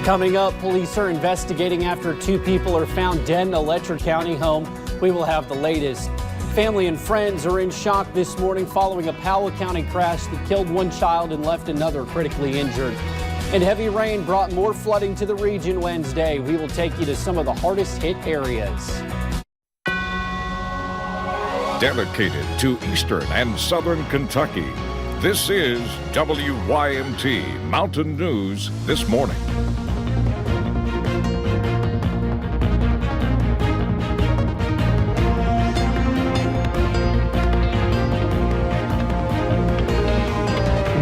Coming up, police are investigating after two people are found dead in a Letcher County home. We will have the latest. Family and friends are in shock this morning following a Powell County crash that killed one child and left another critically injured. And heavy rain brought more flooding to the region Wednesday. We will take you to some of the hardest hit areas. Dedicated to Eastern and Southern Kentucky, this is WYMT Mountain News This Morning.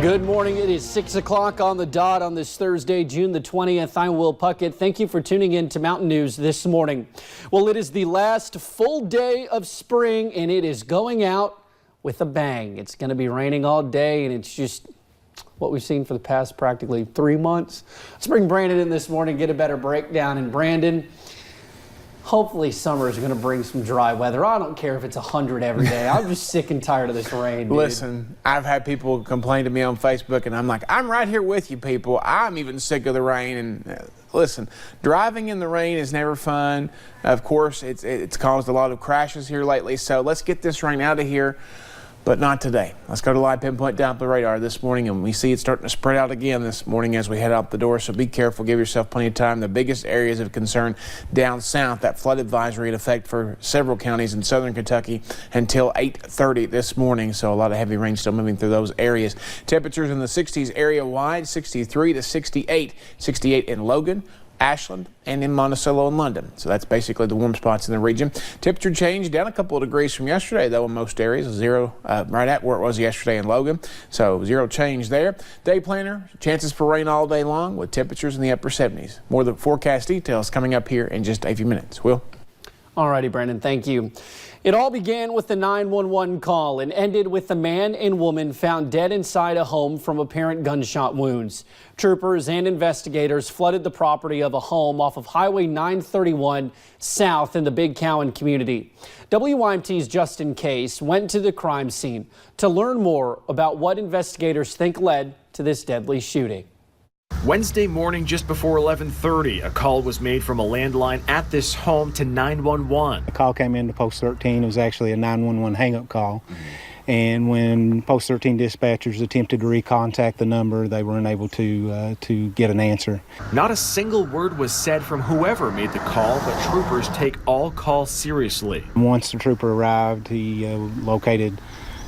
Good morning. It is 6 o'clock on the dot on this Thursday, June the 20th. I'm Will Puckett. Thank you for tuning in to Mountain News this morning. Well, it is the last full day of spring, and it is going out with a bang. It's going to be raining all day, and it's just what we've seen for the past practically 3 months. Let's bring Brandon in this morning, get a better breakdown. And Brandon, hopefully summer is going to bring some dry weather. I don't care if it's 100 every day. I'm just sick and tired of this rain, dude. Listen, I've had people complain to me on Facebook, and I'm like, I'm right here with you people. I'm even sick of the rain. And listen, driving in the rain is never fun. Of course, it's caused a lot of crashes here lately. So let's get this rain out of here. But not today. Let's go to live pinpoint Doppler radar this morning, and we see it starting to spread out again this morning as we head out the door. So be careful. Give yourself plenty of time. The biggest areas of concern down south, that flood advisory in effect for several counties in southern Kentucky until 8:30 this morning. So a lot of heavy rain still moving through those areas. Temperatures in the 60s area wide, 63 to 68. 68 in Logan, Ashland, and in Monticello and London. So that's basically the warm spots in the region. Temperature change down a couple of degrees from yesterday, though, in most areas. Zero right at where it was yesterday in Logan. So zero change there. Day planner, chances for rain all day long with temperatures in the upper 70s. More of the forecast details coming up here in just a few minutes. Will? All righty, Brandon, thank you. It all began with the 911 call and ended with a man and woman found dead inside a home from apparent gunshot wounds. Troopers and investigators flooded the property of a home off of Highway 931 south in the Big Cowan community. WYMT's Justin Case went to the crime scene to learn more about what investigators think led to this deadly shooting. Wednesday morning, just before 11:30, a call was made from a landline at this home to 911. The call came into Post 13. It was actually a 911 hang-up call. And when Post 13 dispatchers attempted to recontact the number, they weren't able to get an answer. Not a single word was said from whoever made the call, but troopers take all calls seriously. Once the trooper arrived, he located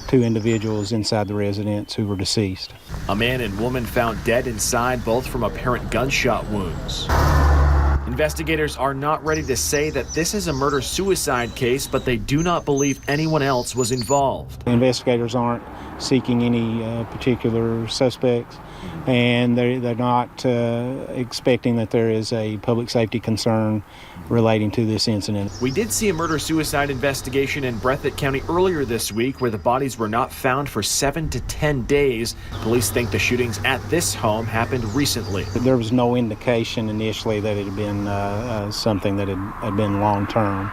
two individuals inside the residence who were deceased. A man and woman found dead inside, both from apparent gunshot wounds. Investigators are not ready to say that this is a murder-suicide case, but they do not believe anyone else was involved. The investigators aren't seeking any particular suspects, and they're not expecting that there is a public safety concern relating to this incident. We did see a murder-suicide investigation in Breathitt County earlier this week where the bodies were not found for 7 to 10 days. Police think the shootings at this home happened recently. There was no indication initially that it had been something that had been long-term.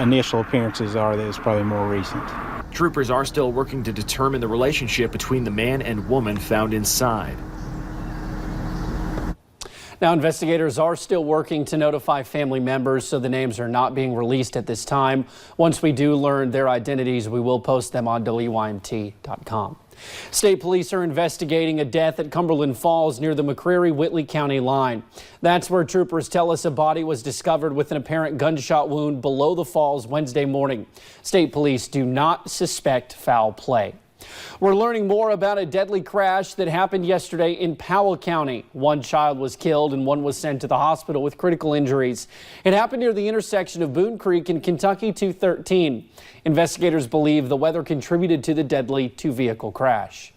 Initial appearances are that it's probably more recent. Troopers are still working to determine the relationship between the man and woman found inside. Now, investigators are still working to notify family members, so the names are not being released at this time. Once we do learn their identities, we will post them on WYMT.com. State police are investigating a death at Cumberland Falls near the McCreary-Whitley County line. That's where troopers tell us a body was discovered with an apparent gunshot wound below the falls Wednesday morning. State police do not suspect foul play. We're learning more about a deadly crash that happened yesterday in Powell County. One child was killed and one was sent to the hospital with critical injuries. It happened near the intersection of Boone Creek and Kentucky 213. Investigators believe the weather contributed to the deadly two-vehicle crash.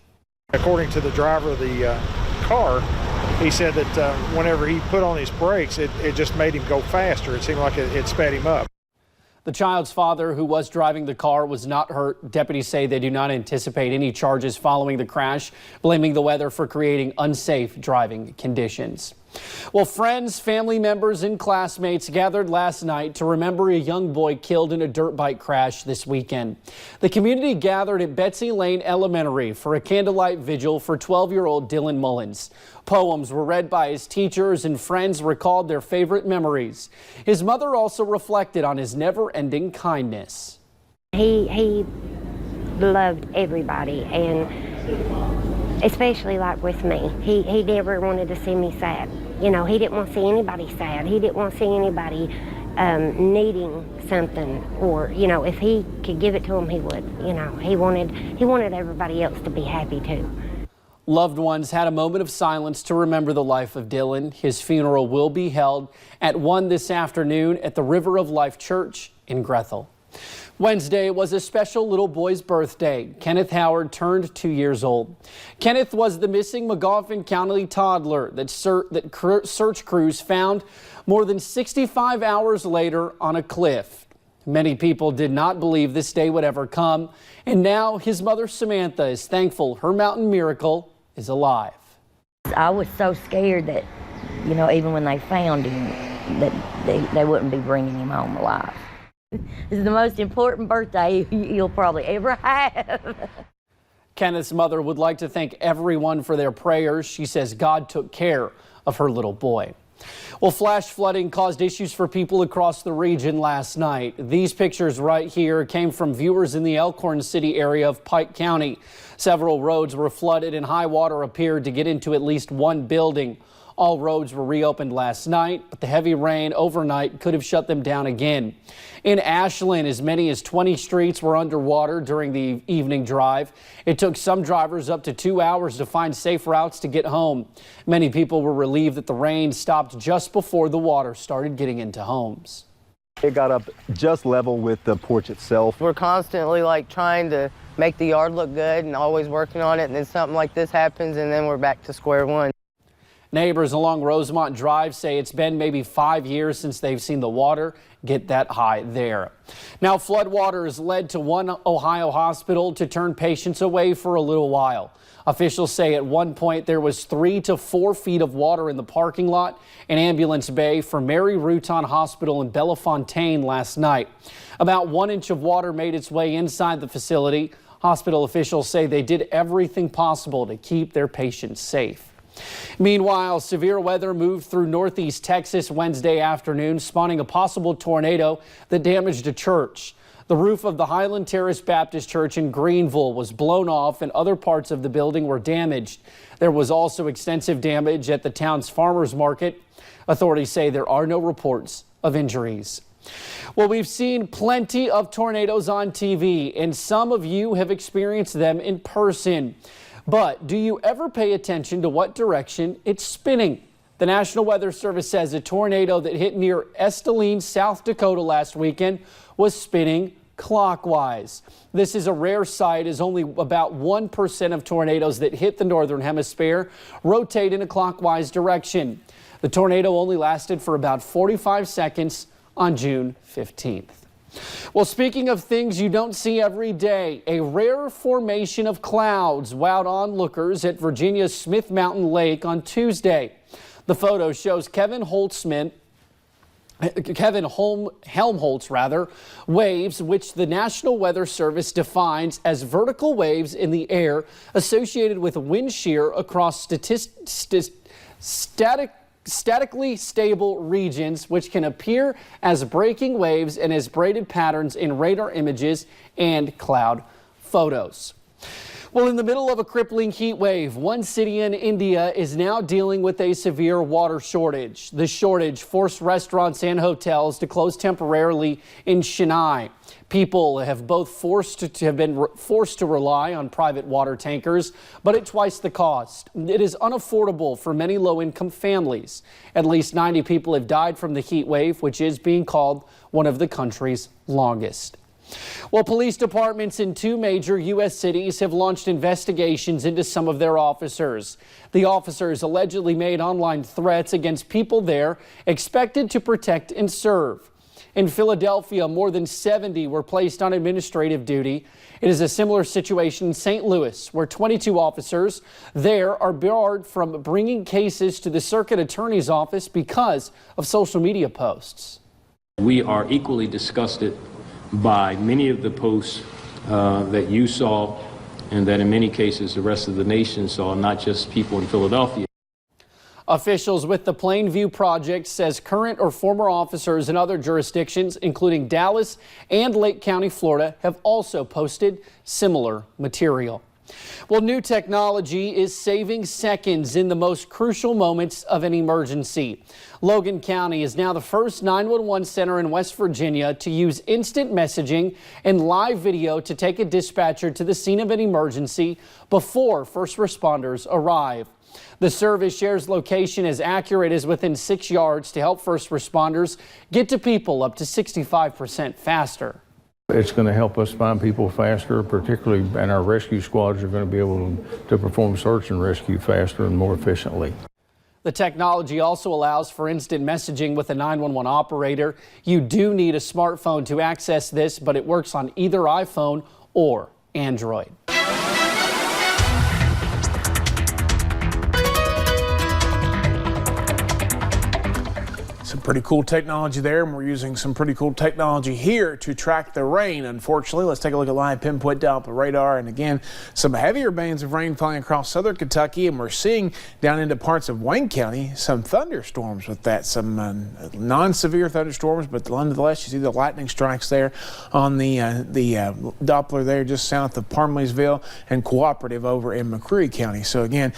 According to the driver of the car, he said that whenever he put on his brakes, it just made him go faster. It seemed like it sped him up. The child's father, who was driving the car, was not hurt. Deputies say they do not anticipate any charges following the crash, blaming the weather for creating unsafe driving conditions. Well, friends, family members, and classmates gathered last night to remember a young boy killed in a dirt bike crash this weekend. The community gathered at Betsy Lane Elementary for a candlelight vigil for 12-year-old Dylan Mullins. Poems were read by his teachers, and friends recalled their favorite memories. His mother also reflected on his never-ending kindness. He loved everybody, and especially like with me. He never wanted to see me sad. You know, he didn't want to see anybody sad. He didn't want to see anybody needing something, or, you know, if he could give it to him, he would. You know, he wanted everybody else to be happy too. Loved ones had a moment of silence to remember the life of Dylan. His funeral will be held at 1 this afternoon at the River of Life Church in Grethel. Wednesday was a special little boy's birthday. Kenneth Howard turned 2 years old. Kenneth was the missing Magoffin County toddler that search crews found more than 65 hours later on a cliff. Many people did not believe this day would ever come, and now his mother Samantha is thankful her mountain miracle is alive. I was so scared that, you know, even when they found him, that they wouldn't be bringing him home alive. This is the most important birthday you'll probably ever have. Kenneth's mother would like to thank everyone for their prayers. She says God took care of her little boy. Well, flash flooding caused issues for people across the region last night. These pictures right here came from viewers in the Elkhorn City area of Pike County. Several roads were flooded and high water appeared to get into at least one building. All roads were reopened last night, but the heavy rain overnight could have shut them down again. In Ashland, as many as 20 streets were underwater during the evening drive. It took some drivers up to 2 hours to find safe routes to get home. Many people were relieved that the rain stopped just before the water started getting into homes. It got up just level with the porch itself. We're constantly trying to make the yard look good and always working on it, and then something like this happens and then we're back to square one. Neighbors along Rosemont Drive say it's been maybe 5 years since they've seen the water get that high there. Now, floodwaters led to one Ohio hospital to turn patients away for a little while. Officials say at one point there was 3 to 4 feet of water in the parking lot and ambulance bay for Mary Rutan Hospital in Bellefontaine last night. About 1 inch of water made its way inside the facility. Hospital officials say they did everything possible to keep their patients safe. Meanwhile, severe weather moved through northeast Texas Wednesday afternoon, spawning a possible tornado that damaged a church. The roof of the Highland Terrace Baptist Church in Greenville was blown off and other parts of the building were damaged. There was also extensive damage at the town's farmers market. Authorities say there are no reports of injuries. Well, we've seen plenty of tornadoes on TV, and some of you have experienced them in person. But do you ever pay attention to what direction it's spinning? The National Weather Service says a tornado that hit near Esteline, South Dakota last weekend was spinning clockwise. This is a rare sight, as only about 1% of tornadoes that hit the northern hemisphere rotate in a clockwise direction. The tornado only lasted for about 45 seconds on June 15th. Well, speaking of things you don't see every day, a rare formation of clouds wowed onlookers at Virginia's Smith Mountain Lake on Tuesday. The photo shows Helmholtz waves, which the National Weather Service defines as vertical waves in the air associated with wind shear across statically stable regions, which can appear as breaking waves and as braided patterns in radar images and cloud photos. Well, in the middle of a crippling heat wave, one city in India is now dealing with a severe water shortage. The shortage forced restaurants and hotels to close temporarily in Chennai. People have been forced to rely on private water tankers, but at twice the cost. It is unaffordable for many low-income families. At least 90 people have died from the heat wave, which is being called one of the country's longest. Well, police departments in 2 major U.S. cities have launched investigations into some of their officers. The officers allegedly made online threats against people there expected to protect and serve. In Philadelphia, more than 70 were placed on administrative duty. It is a similar situation in St. Louis, where 22 officers there are barred from bringing cases to the circuit attorney's office because of social media posts. We are equally disgusted by many of the posts that you saw, and that in many cases the rest of the nation saw, not just people in Philadelphia. Officials with the Plainview Project says current or former officers in other jurisdictions, including Dallas and Lake County, Florida, have also posted similar material. Well, new technology is saving seconds in the most crucial moments of an emergency. Logan County is now the first 911 center in West Virginia to use instant messaging and live video to take a dispatcher to the scene of an emergency before first responders arrive. The service shares location as accurate as within 6 yards to help first responders get to people up to 65% faster. It's going to help us find people faster, particularly, and our rescue squads are going to be able to perform search and rescue faster and more efficiently. The technology also allows for instant messaging with a 911 operator. You do need a smartphone to access this, but it works on either iPhone or Android. Some pretty cool technology there, and we're using some pretty cool technology here to track the rain. Unfortunately, let's take a look at live pinpoint Doppler radar, and again, some heavier bands of rain falling across southern Kentucky, and we're seeing down into parts of Wayne County some thunderstorms with that, some non-severe thunderstorms, but nonetheless, you see the lightning strikes there on the Doppler there just south of Parmleysville and Cooperative over in McCreary County. So again,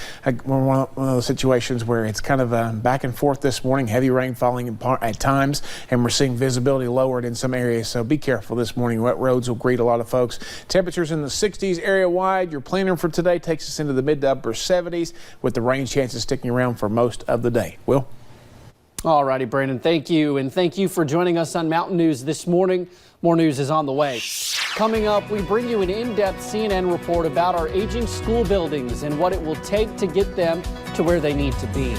we're one of those situations where it's kind of back and forth this morning, heavy rain falling at times, and we're seeing visibility lowered in some areas, so be careful this morning. Wet roads will greet a lot of folks. Temperatures in the 60s area wide. Your planner for today takes us into the mid to upper 70s with the rain chances sticking around for most of the day. Will? All righty, Brandon, thank you, and thank you for joining us on Mountain News this morning. More news is on the way. Coming up, we bring you an in-depth CNN report about our aging school buildings and what it will take to get them to where they need to be.